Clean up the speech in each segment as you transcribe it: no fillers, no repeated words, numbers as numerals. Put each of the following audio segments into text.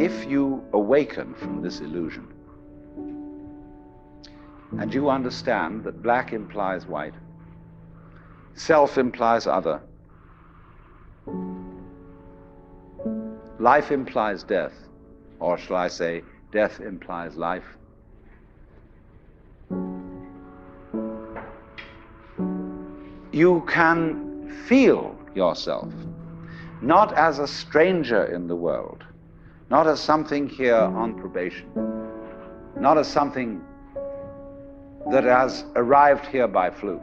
if you awaken from this illusion, and you understand that black implies white, self implies other, life implies death, or shall I say, death implies life, you can feel yourself not as a stranger in the world, not as something here on probation, not as something that has arrived here by fluke,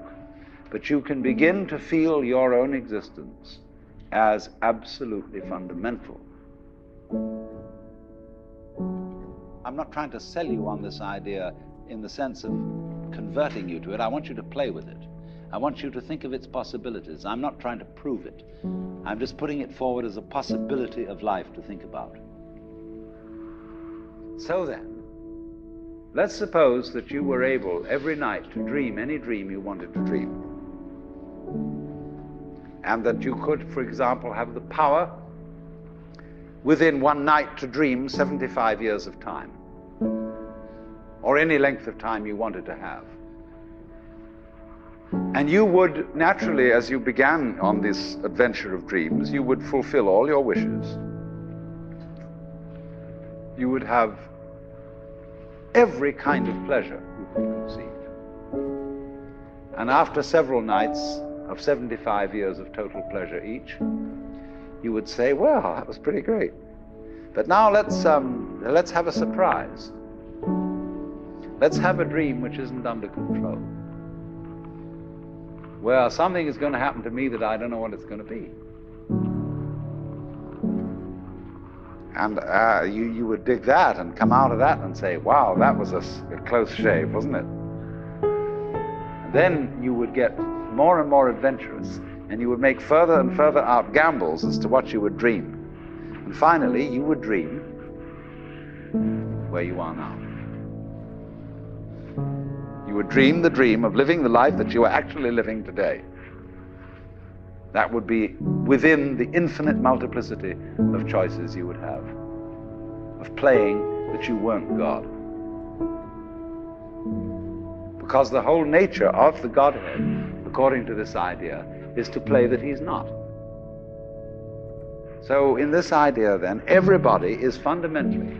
but you can begin to feel your own existence as absolutely fundamental. I'm not trying to sell you on this idea in the sense of converting you to it. I want you to play with it. I want you to think of its possibilities. I'm not trying to prove it. I'm just putting it forward as a possibility of life to think about. So then, let's suppose that you were able every night to dream any dream you wanted to dream. And that you could, for example, have the power within one night to dream 75 years of time, or any length of time you wanted to have. And you would naturally, as you began on this adventure of dreams, you would fulfill all your wishes. You would have every kind of pleasure you could conceive. And after several nights of 75 years of total pleasure each, you would say, well, that was pretty great. But now let's have a surprise. Let's have a dream which isn't under control. Well, something is going to happen to me that I don't know what it's going to be. And you would dig that and come out of that and say, wow, that was a close shave, wasn't it? And then you would get more and more adventurous, and you would make further and further out gambles as to what you would dream. And finally, you would dream where you are now. You would dream the dream of living the life that you are actually living today. That would be within the infinite multiplicity of choices you would have, of playing that you weren't God. Because the whole nature of the Godhead, according to this idea, is to play that he's not. So in this idea then, everybody is fundamentally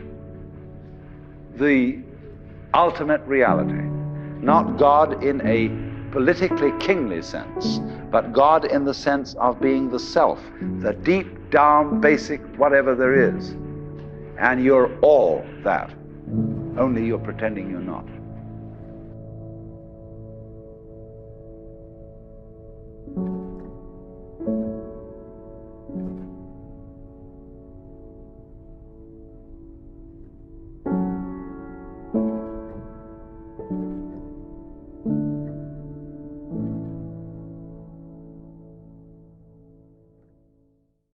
the ultimate reality. Not God in a politically kingly sense, but God in the sense of being the self, the deep down basic whatever there is. And you're all that, only you're pretending you're not.